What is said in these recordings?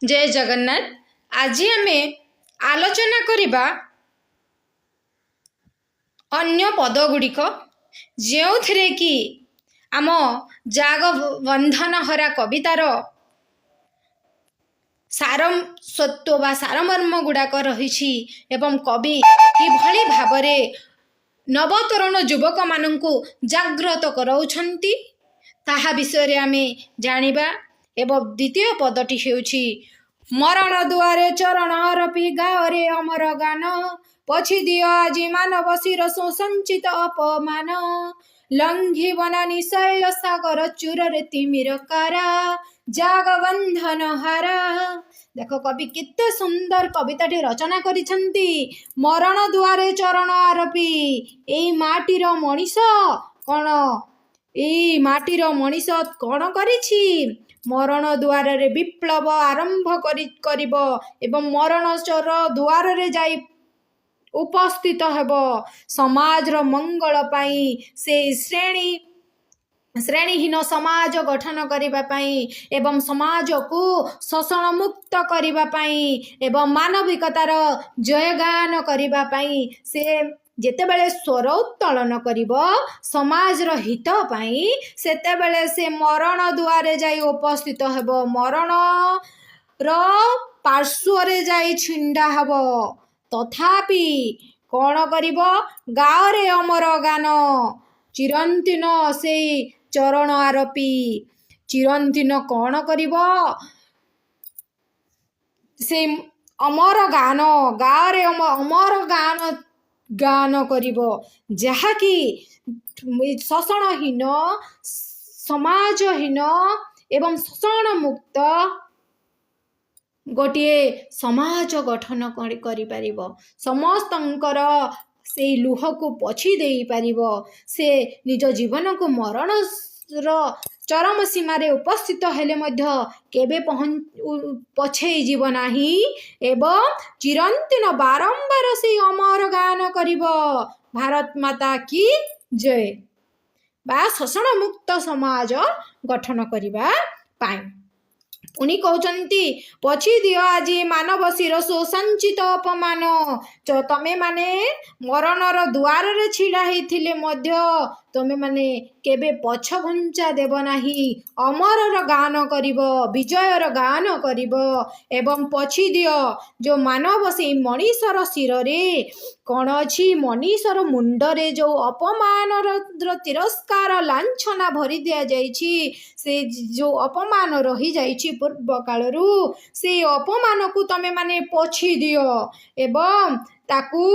जय जगन्नाथ। आज आमे आलोचना करिबा अन्य पद गुड़िक जो थे कि आम जाग बंधन हरा कवितार सारम सत्व बा सारमर्म गुड़ाक रही एवं कवि किभली भावरे नवतरण युवक मानंकु जागृत कराउछंती ताहा विषय आमे जानिबा। एवं द्वितीय पदटी हेउछि मरण दुआरे चरण आरपी गाओरे अमर गान पछि दियो आजि मानव शिरसो संचित अपमान लंघी बनानी शैल सागर चूर तिमिर कारा जाग बंधन हारा। देख कवि केते सुंदर कविताटी रचना करिछंती। मरण दुआरे चरण आरपी एई माटीर मनीष कौन एई माटीर मनीष कौन करिछि मरण द्वार रे विप्लव आरंभ करिब एवं मरण चर द्वार रे जाई उपस्थित हेब समाज रो मंगल पाई से श्रेणीहीन समाज गठन करिबा पाई एवं समाज को शोषण मुक्त करिबा पाई एवं मानविकतार जयगान करिबा पाई से जेतेबेले स्वर उत्तोलन करिब समाज रो हित पाई सेतेबेले से मरण दुआरे जाई उपस्थित हेब मरण रो पार्श्व रे जाई छिंडा हेब तथापि कौन करिब गाओरे अमर गान चिरंतीन से चरण आरपी चिरंतीन कौन करिब से अमर गान गाओरे अमर गान गान करिब जहाँकि शोषणहीन समाजहीन एवं शोषण मुक्त गोटे समाज गठन करि पारिबो समस्तंकर से लुह को पछी देई पारिबो से निज जीवन को मरण चरम सीमा रे उपस्थित हेले मध्य केबे पछे जीव नाही एवं चिरंतीन बारंबार से अमर गान करिबो भारत माता की जय बा शोषण मुक्त समाज गठन करिबा पाई। पुणी कहते पछी दियो आजि मानव शिरसो संचित अपमान तमे माने मरणर द्वार रे छिड़ा हेथिले मध्य तमे माने केबे पछ घुंचा देव नाही अमरर गान करिब विजयर गान करिब एवं पछी दियो जो मानव से मनीषर शिर रे कौन अछि मनीषर मुंड रे जो अपमान तिरस्कार लांछना भरी दिया जाइछि से जो अपमान रही जाइछि पूर्व कालरू से अपमान को तमे माने पछी दियो एवं ताकू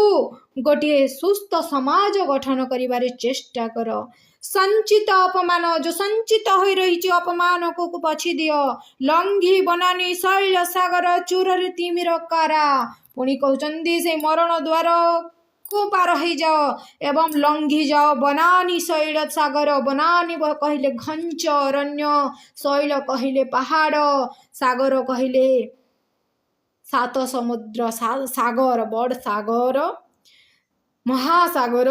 गोटे सुस्थ समाज गठन करिबारे चेष्टा कर। संचित अपमान जो संचित हो रही अपमान को पछी दियो लंघी बनानी शैल सागर चूर तिमिर कारा पुणी कहते से मरण द्वार को पार हो जाओ एवं लंघी जाओ बनानी शैल सागर बनानी कहले घंच अरण्य शैल कहले पहाड़ सागर कहले सात समुद्र सागर बड़ सागर महासागर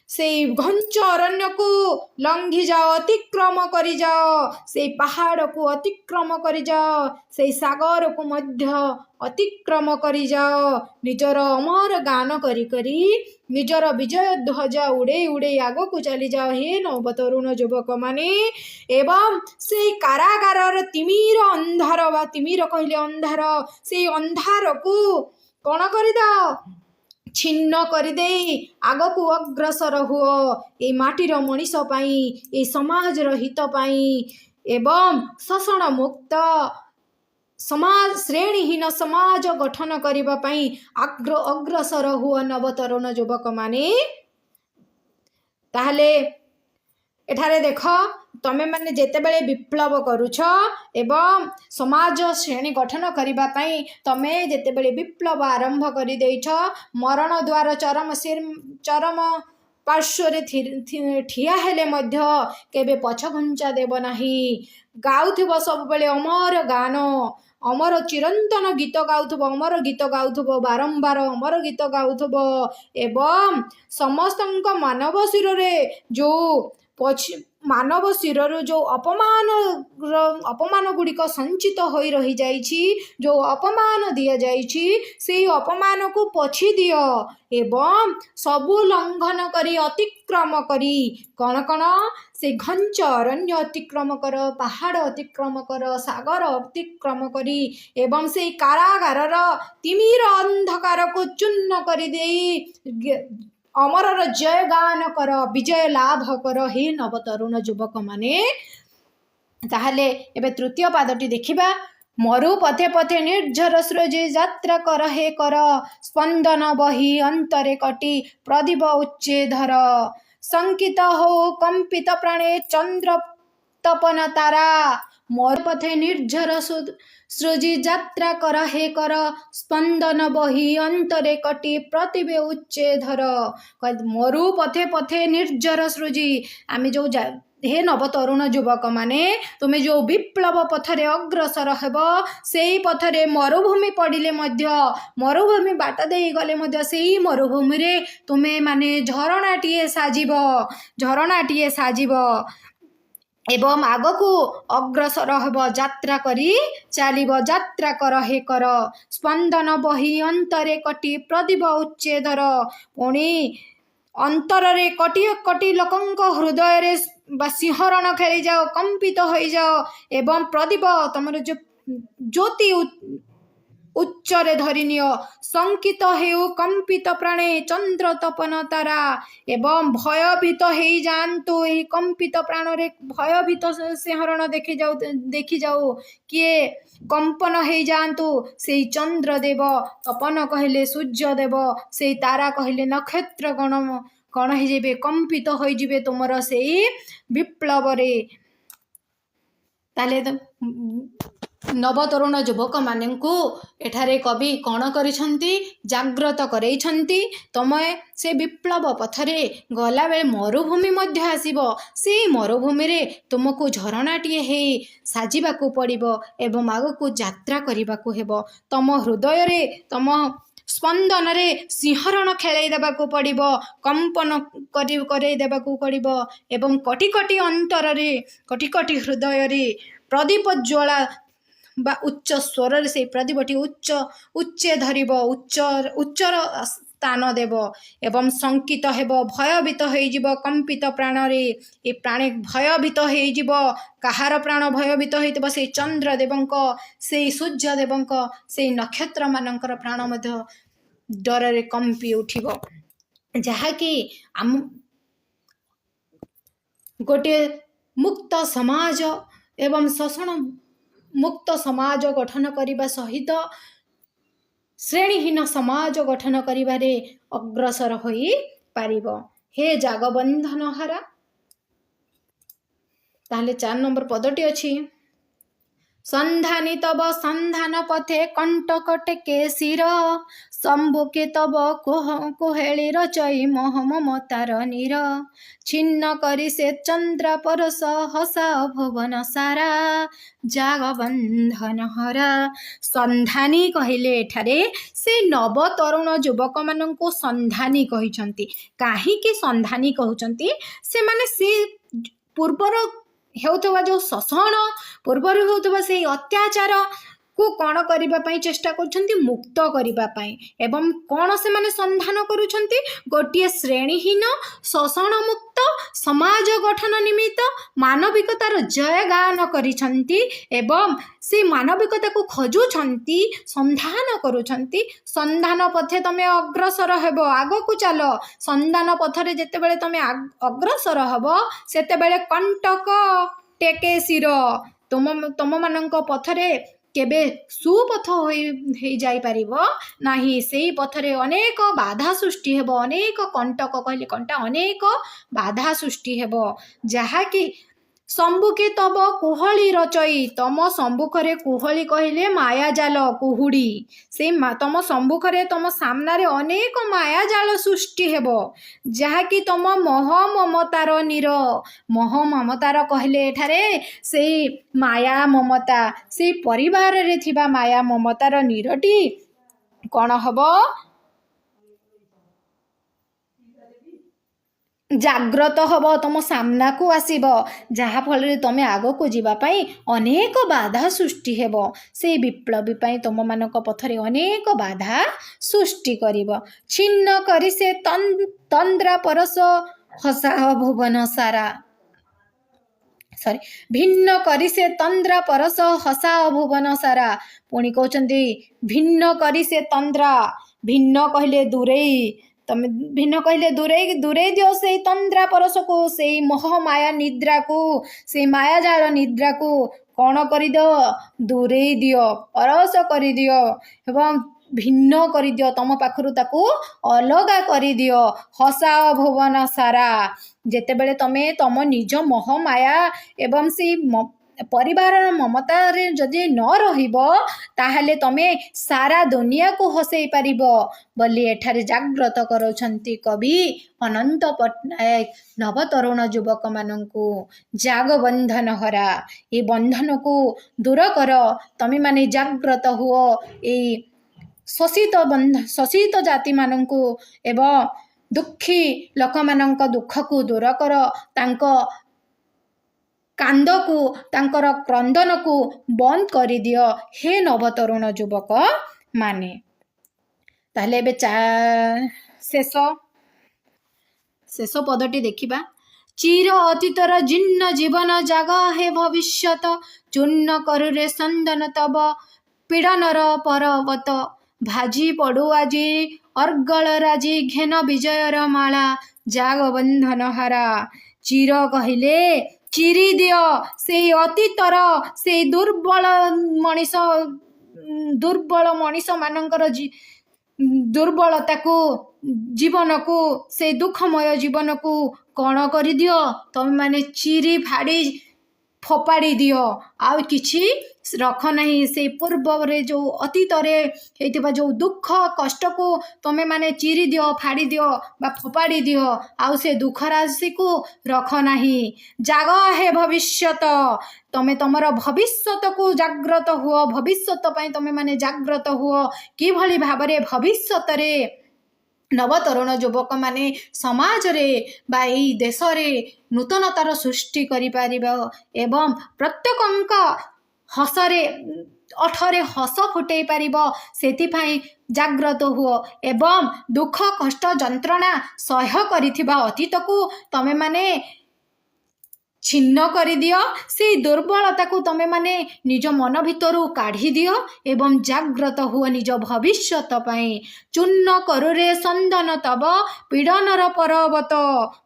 से घंच अरण्य को लंघी जाओ अतिक्रम करी जाओ से पहाड़ को अतिक्रम करी जाओ से सागर को मध्य अतिक्रम करी जाओ निजर अमर गान करी करी निजर विजय ध्वजा उड़े उड़े आगो को चली जाओ हे नवतरुण युवक माने एवं से कारागार तिमिर अंधार बा तिमिर कहले अंधार से अंधार को कौन करी दाओ छिन्न करदे आग को अग्रसर हुओ ए माटीर मनीष पाई ए समाज हित पाई एवं शोषण मुक्त समाज श्रेणीहीन समाज गठन करिबा पाई अग्रसर हुओ नवतरुण युवक माने। ताहले एठारे देख तमे माने जेतेबेले विप्लव करूछ एवं समाज श्रेणी गठन करिबा पाई तमे जेतेबेले विप्लव आरंभ करि देइछ मरण द्वार चरम पार्श्व रे ठिया हेले मध्य केबे पछ घुंचा देव नाही गाउथिबो सब बेले अमर गान अमर चिरंतन गीत गाउथबो अमर गीत गाउथबो बारंबार अमर गीत गाउथबो एवं समस्तंक मानव शिर रे जो ମାନବ ଶିରରୁ ଯେଉଁ ଅପମାନ ଗୁଡ଼ିକ ସଞ୍ଚିତ ହୋଇ ରହିଯାଇଛି, ଯେଉଁ ଅପମାନ ଦିଆଯାଇଛି, ସେଇ ଅପମାନକୁ ପୋଛି ଦିଅ ଏବଂ ସବୁ ଲଙ୍ଘନ କରି ଅତିକ୍ରମ କରି କ'ଣ ସେ ଘଞ୍ଚ ଅରଣ୍ୟ ଅତିକ୍ରମ କର, ପାହାଡ଼ ଅତିକ୍ରମ କର, ସାଗର ଅତିକ୍ରମ କରି ଏବଂ ସେଇ କାରାଗାରର ତିମିର ଅନ୍ଧକାରକୁ ଚୂର୍ଣ୍ଣ କରିଦେଇ ଅମରର ଜୟ ଗାନ କର, ବିଜୟ ଲାଭ କର হে ନବତରୁଣ ଯୁବକମାନେ। ତାହେଲେ ଏବେ ତୃତୀୟ ପାଦଟି ଦେଖିବା। ମରୁ ପଥେ ପଥେ ନିର୍ଝର ସୃଜି ଯାତ୍ରା କର ହେ କର, ସ୍ପନ୍ଦନ ବହି ଅନ୍ତରେ କଟି ପ୍ରଦୀପ ଉଚ୍ଚେଧର, ଶଙ୍କିତ ହଉ କମ୍ପିତ ପ୍ରାଣେ ଚନ୍ଦ୍ର ତପନ ତାରା। ମରୁ ପଥେ ନିର୍ଝର ସୃଜି ଯାତ୍ରା କର হে কর, স্পন্দন বহি অন্তরে কটি প্রতিবে উচ্চেধর। মরু পথে পথে ନିର୍ଝର ସୃଜି, ଆମେ ଯେଉଁ ହେ ନବତରୁଣ ଯୁବକମାନେ, ତୁମେ ଯେଉଁ ବିପ୍ଳବ ପଥରେ ଅଗ୍ରସର ହେବ, ସେଇ ପଥରେ ମରୁଭୂମି ପଡ଼ିଲେ ମଧ୍ୟ, ମରୁଭୂମି ବାଟ ଦେଇ ଗଲେ ମଧ୍ୟ ସେଇ ମରୁଭୂମିରେ ତୁମେ ମାନେ ଝରଣାଟିଏ ସାଜିବ ଏବଂ ଆଗକୁ ଅଗ୍ରସର ହେବ, ଯାତ୍ରା କରି ଚାଲିବ। ଯାତ୍ରା କର হে କର, ସ୍ପନ୍ଦନ ବହି ଅନ୍ତରେ କଟି ପ୍ରଦୀପ ଉଚ୍ଚେଧର। ପୁଣି ଅନ୍ତରରେ କୋଟି କୋଟି ଲୋକଙ୍କ ହୃଦୟରେ ବା ଶିହରଣ ଖେଳିଯାଅ, କମ୍ପିତ ହୋଇଯାଅ ଏବଂ ପ୍ରଦୀପ ତମର ଯେଉଁ ଜ୍ୟୋତି ଉଚ୍ଚରେ ଧରିନିଅ। ଶଙ୍କିତ ହେଉ କମ୍ପିତ ପ୍ରାଣେ ଚନ୍ଦ୍ର ତପନ ତାରା, ଏବଂ ଭୟଭୀତ ହେଇଯାଆନ୍ତୁ, ଏହି କମ୍ପିତ ପ୍ରାଣରେ ଭୟଭୀତ ଶିହରଣ ଦେଖିଯାଉ କିଏ କମ୍ପନ ହେଇଯାଆନ୍ତୁ ସେଇ ଚନ୍ଦ୍ରଦେବ, ତପନ କହିଲେ ସୂର୍ଯ୍ୟଦେବ, ସେଇ ତାରା କହିଲେ ନକ୍ଷତ୍ର କ'ଣ ହେଇଯିବେ, କମ୍ପିତ ହୋଇଯିବେ ତୁମର ସେଇ ବିପ୍ଳବରେ। ତାହେଲେ ନବତରୁଣ ଯୁବକମାନଙ୍କୁ ଏଠାରେ କବି କ'ଣ କରିଛନ୍ତି, ଜାଗ୍ରତ କରେଇଛନ୍ତି। ତମେ ସେ ବିପ୍ଳବ ପଥରେ ଗଲାବେଳେ ମରୁଭୂମି ମଧ୍ୟ ଆସିବ, ସେଇ ମରୁଭୂମିରେ ତୁମକୁ ଝରଣାଟିଏ ହେଇ ସାଜିବାକୁ ପଡ଼ିବ ଏବଂ ଆଗକୁ ଯାତ୍ରା କରିବାକୁ ହେବ। ତମ ହୃଦୟରେ, ତମ ସ୍ପନ୍ଦନରେ ଶିହରଣ ଖେଳାଇ ଦେବାକୁ ପଡ଼ିବ, କମ୍ପନ କରେଇ ଦେବାକୁ ପଡ଼ିବ ଏବଂ କୋଟି କୋଟି ଅନ୍ତରରେ, କୋଟି କୋଟି ହୃଦୟରେ ପ୍ରଦୀପ ଜ୍ୱାଳା ବା ଉଚ୍ଚ ସ୍ୱରରେ ସେଇ ପ୍ରଦୀପଟି ଉଚ୍ଚେ ଧରିବ, ଉଚ୍ଚର ସ୍ଥାନ ଦେବ ଏବଂ ଶଙ୍କିତ ହେବ, ଭୟଭୀତ ହେଇଯିବ କମ୍ପିତ ପ୍ରାଣରେ। ଏ ପ୍ରାଣୀ ଭୟଭୀତ ହେଇଯିବ, କାହାର ପ୍ରାଣ ଭୟଭୀତ ହେଇଥିବ, ସେଇ ଚନ୍ଦ୍ରଦେବଙ୍କ, ସେଇ ସୂର୍ଯ୍ୟଦେବଙ୍କ, ସେଇ ନକ୍ଷତ୍ରମାନଙ୍କର ପ୍ରାଣ ମଧ୍ୟ ଡରରେ କମ୍ପି ଉଠିବ। ଯାହାକି ଗୋଟିଏ ମୁକ୍ତ ସମାଜ ଏବଂ ଶୋଷଣ ମୁକ୍ତ ସମାଜ ଗଠନ କରିବା ସହିତ ଶ୍ରେଣୀହୀନ ସମାଜ ଗଠନ କରିବାରେ ଅଗ୍ରସର ହୋଇପାରିବ। ହେ ଜାଗବନ୍ଧନ ହାରା। ତାହେଲେ 4 ନମ୍ବର ପଦଟି ଅଛି, ସନ୍ଧାନୀ ତବ ସନ୍ଧାନ ପଥେ କଣ୍ଟକ ଟେକେ ଶିର, ସମ୍ଭୁକେ ତବ କୁହେଳି ରଚଇ ମୋହ ମମତାର ନୀର, ଛିନ୍ନ କରି ସେ ଚନ୍ଦ୍ରା ପରଶ ହସା ଭୁବନ ସାରା, ଜାଗବନ୍ଧନ ହରା। ସନ୍ଧାନୀ କହିଲେ ଏଠାରେ ସେ ନବତରୁଣ ଯୁବକମାନଙ୍କୁ ସନ୍ଧାନୀ କହିଛନ୍ତି। କାହିଁକି ସନ୍ଧାନୀ କହୁଛନ୍ତି? ସେମାନେ ସେ ପୂର୍ବରୁ ହେଉଥିବା ଯେଉଁ ଶୋଷଣ, ପୂର୍ବରୁ ହେଉଥିବା ସେଇ ଅତ୍ୟାଚାରକୁ କ'ଣ କରିବା ପାଇଁ ଚେଷ୍ଟା କରୁଛନ୍ତି, ମୁକ୍ତ କରିବା ପାଇଁ। ଏବଂ କ'ଣ ସେମାନେ ସନ୍ଧାନ କରୁଛନ୍ତି, ଗୋଟିଏ ଶ୍ରେଣୀହୀନ ଶୋଷଣ ମୁକ୍ତ ସମାଜ ଗଠନ ନିମିତ୍ତ ମାନବିକତାର ଜୟଗାନ କରିଛନ୍ତି ଏବଂ ସେ ମାନବିକତାକୁ ଖୋଜୁଛନ୍ତି, ସନ୍ଧାନ କରୁଛନ୍ତି। ସନ୍ଧାନ ପଥେ ତମେ ଅଗ୍ରସର ହେବ, ଆଗକୁ ଚାଲ। ସନ୍ଧାନ ପଥରେ ଯେତେବେଳେ ତମେ ଅଗ୍ରସର ହେବ, ସେତେବେଳେ କଣ୍ଟକ ଟେକେ ଶିର, ତମମାନଙ୍କ ପଥରେ କେବେ ସୁପଥ ହେଇଯାଇପାରିବ ନାହିଁ। ସେଇ ପଥରେ ଅନେକ ବାଧା ସୃଷ୍ଟି ହେବ, ଅନେକ କଣ୍ଟକ କହିଲେ କଣ୍ଟା, ଅନେକ ବାଧା ସୃଷ୍ଟି ହେବ। ଯାହାକି ସମ୍ମୁଖେ ତବ କୁହଳି ରଚଇ, ତମ ସମ୍ମୁଖରେ, କୁହଳି କହିଲେ ମାୟାଜାଲ, କୁହୁଡ଼ି, ସେଇ ତମ ସମ୍ମୁଖରେ, ତମ ସାମ୍ନାରେ ଅନେକ ମାୟାଜାଳ ସୃଷ୍ଟି ହେବ, ଯାହାକି ତମ ମୋହ ମମତାର ନୀର। ମୋହ ମମତାର କହିଲେ ଏଠାରେ ସେଇ ମାୟା ମମତା, ସେଇ ପରିବାରରେ ଥିବା ମାୟା ମମତାର ନୀରଟି କ'ଣ ହେବ, ଜାଗ୍ରତ ହେବ, ତୁମ ସାମ୍ନାକୁ ଆସିବ, ଯାହାଫଳରେ ତୁମେ ଆଗକୁ ଯିବା ପାଇଁ ଅନେକ ବାଧା ସୃଷ୍ଟି ହେବ। ସେଇ ବିପ୍ଳବୀ ପାଇଁ ତୁମମାନଙ୍କ ପଥରେ ଅନେକ ବାଧା ସୃଷ୍ଟି କରିବ। ଛିନ୍ନ କରି ସେ ତନ୍ଦ୍ରା ପରଶ ହସାହ ଭୁବନ ସାରା, ଭିନ୍ନ କରି ସେ ତନ୍ଦ୍ରା ପରଶ ହସାହ ଭୁବନ ସାରା। ପୁଣି କହୁଛନ୍ତି ଭିନ୍ନ କରି ସେ ତନ୍ଦ୍ରା, ଭିନ୍ନ କହିଲେ ଦୂରେଇ, ତମେ ଭିନ୍ନ କହିଲେ ଦୂରେଇ ଦିଅ ସେଇ ତନ୍ଦ୍ରା ପରଶକୁ, ସେଇ ମୋହ ମାୟା ନିଦ୍ରାକୁ, ସେଇ ମାୟାଜାଳ ନିଦ୍ରାକୁ କ'ଣ କରିଦିଅ? ଦୂରେଇ ଦିଅ, ପରଶ କରିଦିଅ ଏବଂ ଭିନ୍ନ କରିଦିଅ, ତମ ପାଖରୁ ତାକୁ ଅଲଗା କରିଦିଅ। ହସାଅ ଭୁବନ ସାରା। ଯେତେବେଳେ ତମେ ତମ ନିଜ ମୋହ ମାୟା ଏବଂ ସେଇ ପରିବାରର ମମତାରେ ଯଦି ନ ରହିବ, ତାହେଲେ ତମେ ସାରା ଦୁନିଆକୁ ହସେଇ ପାରିବ ବୋଲି ଏଠାରେ ଜାଗ୍ରତ କରାଉଛନ୍ତି କବି ଅନନ୍ତ ପଟ୍ଟନାୟକ ନବତରୁଣ ଯୁବକମାନଙ୍କୁ। ଜାଗ ବନ୍ଧନ ହରା, ଏ ବନ୍ଧନକୁ ଦୂର କର, ତମେମାନେ ଜାଗ୍ରତ ହୁଅ। ଏଇ ଶୋଷିତ ଜାତିମାନଙ୍କୁ ଏବଂ ଦୁଃଖୀ ଲୋକମାନଙ୍କ ଦୁଃଖକୁ ଦୂର କର, ତାଙ୍କ କାନ୍ଦକୁ, ତାଙ୍କର କ୍ରନ୍ଦନକୁ ବନ୍ଦ କରିଦିଅ ହେ ନବତରୁଣ ଯୁବକ ମାନେ। ତାହେଲେ ଏବେ ଶେଷ ପଦଟି ଦେଖିବା। ଚିର ଅତୀତର ଜୀର୍ଣ୍ଣ ଜୀବନ ଜାଗ ହେ ଭବିଷ୍ୟତ, ଚୂର୍ଣ୍ଣ କରୁରେ ସନ୍ଦନ ତବ ପୀଡ଼ନର ପରବତ। ଭାଜି ପଡ଼ୁ ଆଜି ଅର୍ଗଳ ରାଜି, ଘେନ ବିଜୟର ମାଳା, ଜାଗ ବନ୍ଧନ ହାରା। ଚିର କହିଲେ ଚିରି ଦିଅ ସେଇ ଅତୀତର ସେଇ ଦୁର୍ବଳ ମଣିଷମାନଙ୍କର ଦୁର୍ବଳତାକୁ, ଜୀବନକୁ, ସେଇ ଦୁଃଖମୟ ଜୀବନକୁ କ'ଣ କରିଦିଅ? ତମେମାନେ ଚିରି ଫାଡ଼ି ଫୋପାଡ଼ି ଦିଅ, ଆଉ କିଛି ରଖ ନାହିଁ। ସେଇ ପୂର୍ବରେ ଯେଉଁ ଅତୀତରେ ହେଇଥିବା ଯେଉଁ ଦୁଃଖ କଷ୍ଟକୁ ତମେମାନେ ଚିରି ଦିଅ, ଫାଡ଼ି ଦିଅ ବା ଫୋପାଡ଼ି ଦିଅ, ଆଉ ସେ ଦୁଃଖ ରାଶିକୁ ରଖ ନାହିଁ। ଜାଗ ହେ ଭବିଷ୍ୟତ, ତମେ ତମର ଭବିଷ୍ୟତକୁ ଜାଗ୍ରତ ହୁଅ, ଭବିଷ୍ୟତ ପାଇଁ ତମେମାନେ ଜାଗ୍ରତ ହୁଅ। କିଭଳି ଭାବରେ ଭବିଷ୍ୟତରେ ନବତରୁଣ ଯୁବକମାନେ ସମାଜରେ ବା ଏଇ ଦେଶରେ ନୂତନତାର ସୃଷ୍ଟି କରିପାରିବ ଏବଂ ପ୍ରତ୍ୟେକଙ୍କ ଓଠରେ ହସ ଫୁଟେଇ ପାରିବ, ସେଥିପାଇଁ ଜାଗ୍ରତ ହୁଅ ଏବଂ ଦୁଃଖ କଷ୍ଟ ଯନ୍ତ୍ରଣା ସହ୍ୟ କରିଥିବା ଅତୀତକୁ ତମେମାନେ ଛିନ୍ନ କରିଦିଅ। ସେଇ ଦୁର୍ବଳତାକୁ ତମେମାନେ ନିଜ ମନ ଭିତରୁ କାଢ଼ି ଦିଅ ଏବଂ ଜାଗ୍ରତ ହୁଅ ନିଜ ଭବିଷ୍ୟତ ପାଇଁ। ଚୂର୍ଣ୍ଣ କରୁରେ ସନ୍ଦନ ତବ ପୀଡ଼ନର ପରବତ।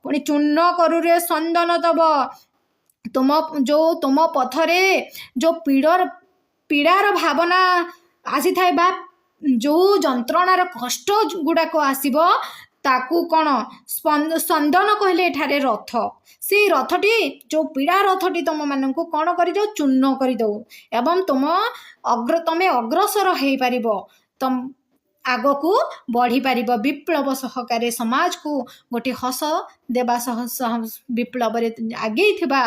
ପୁଣି ଚୂର୍ଣ୍ଣ କରୁରେ ସନ୍ଦନ ତବ, ତୁମ ପଥରେ ଯେଉଁ ପୀଡ଼ାର ଭାବନା ଆସିଥାଏ ବା ଯେଉଁ ଯନ୍ତ୍ରଣାର କଷ୍ଟ ଗୁଡ଼ାକ ଆସିବ, ତାକୁ କ'ଣ ସ୍ପନ୍ଦନ କହିଲେ ଏଠାରେ ରଥ। ସେଇ ରଥଟି, ଯେଉଁ ପୀଡ଼ା ରଥଟି ତୁମମାନଙ୍କୁ କ'ଣ କରିଦେଉ? ଚୂର୍ଣ୍ଣ କରିଦେଉ ଏବଂ ତମେ ଅଗ୍ରସର ହେଇପାରିବ, ଆଗକୁ ବଢ଼ିପାରିବ। ବିପ୍ଳବ ସହକାରେ ସମାଜକୁ ଗୋଟିଏ ହସ ଦେବା ସହ ବିପ୍ଳବରେ ଆଗେଇଥିବା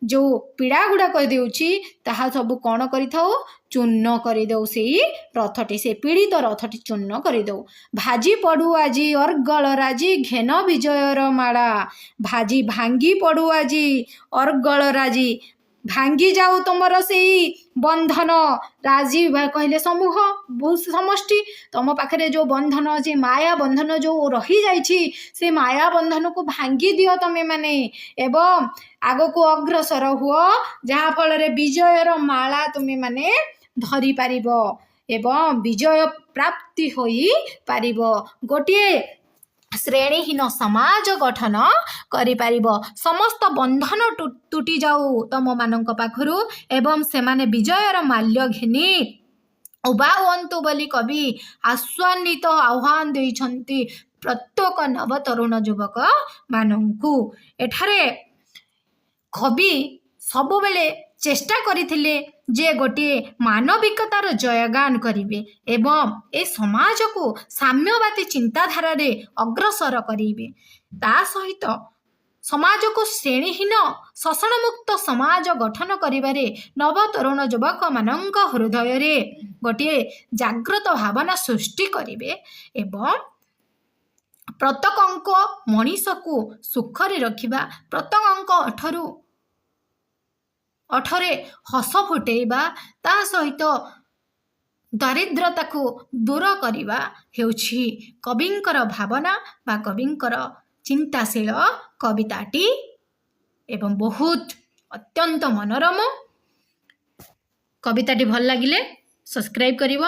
ଯେଉଁ ପୀଡ଼ା ଗୁଡ଼ାକ ଦେଉଛି, ତାହା ସବୁ କ'ଣ କରିଥାଉ? ଚୂର୍ଣ୍ଣ କରିଦେଉ ସେଇ ରଥଟି, ସେ ପୀଡ଼ିତ ରଥଟି ଚୂର୍ଣ୍ଣ କରିଦେଉ। ଭାଜି ପଡ଼ୁ ଆଜି ଅର୍ଗଳ ରାଜି, ଘେନ ବିଜୟର ମାଳା। ଭାଙ୍ଗି ପଡ଼ୁ ଆଜି ଅର୍ଗଳ ରାଜି, ଭାଙ୍ଗି ଯାଉ ତୁମର ସେଇ ବନ୍ଧନ। ରାଜି କହିଲେ ସମୂହ, ସମଷ୍ଟି। ତୁମ ପାଖରେ ଯେଉଁ ବନ୍ଧନ ଅଛି, ମାୟା ବନ୍ଧନ ଯେଉଁ ରହିଯାଇଛି, ସେ ମାୟା ବନ୍ଧନକୁ ଭାଙ୍ଗି ଦିଅ ତମେମାନେ ଏବଂ ଆଗକୁ ଅଗ୍ରସର ହୁଅ, ଯାହାଫଳରେ ବିଜୟର ମାଳା ତୁମେମାନେ ଧରିପାରିବ ଏବଂ ବିଜୟ ପ୍ରାପ୍ତି ହୋଇପାରିବ। ଗୋଟିଏ ଶ୍ରେଣୀହୀନ ସମାଜ ଗଠନ କରିପାରିବ। ସମସ୍ତ ବନ୍ଧନ ତୁଟି ଯାଉ ତମମାନଙ୍କ ପାଖରୁ ଏବଂ ସେମାନେ ବିଜୟର ମାଲ୍ୟ ଘେନି ଉଭା ହୁଅନ୍ତୁ ବୋଲି କବି ଆହ୍ୱାନ ଦେଇଛନ୍ତି ପ୍ରତ୍ୟେକ ନବତରୁଣ ଯୁବକ ମାନଙ୍କୁ। ଏଠାରେ କବି ସବୁବେଳେ ଚେଷ୍ଟା କରିଥିଲେ ଯେ ଗୋଟିଏ ମାନବିକତାର ଜୟଗାନ କରିବେ ଏବଂ ଏ ସମାଜକୁ ସାମ୍ୟବାଦୀ ଚିନ୍ତାଧାରାରେ ଅଗ୍ରସର କରିବେ। ତା ସହିତ ସମାଜକୁ ଶ୍ରେଣୀହୀନ ଶୋଷଣମୁକ୍ତ ସମାଜ ଗଠନ କରିବାରେ ନବତରୁଣ ଯୁବକମାନଙ୍କ ହୃଦୟରେ ଗୋଟିଏ ଜାଗ୍ରତ ଭାବନା ସୃଷ୍ଟି କରିବେ ଏବଂ ପ୍ରତ୍ୟେକ ଅଙ୍କ ମଣିଷକୁ ସୁଖରେ ରଖିବା, ପ୍ରତ୍ୟେକ ଅଙ୍କ ଅଠରେ ହସ ଫୁଟେଇବା, ତା ସହିତ ଦାରିଦ୍ରତାକୁ ଦୂର କରିବା ହେଉଛି କବିଙ୍କର ଭାବନା ବା କବିଙ୍କର ଚିନ୍ତାଶୀଳ କବିତାଟି ଏବଂ ବହୁତ ଅତ୍ୟନ୍ତ ମନୋରମ। କବିତାଟି ଭଲ ଲାଗିଲେ ସବସ୍କ୍ରାଇବ୍ କରିବ।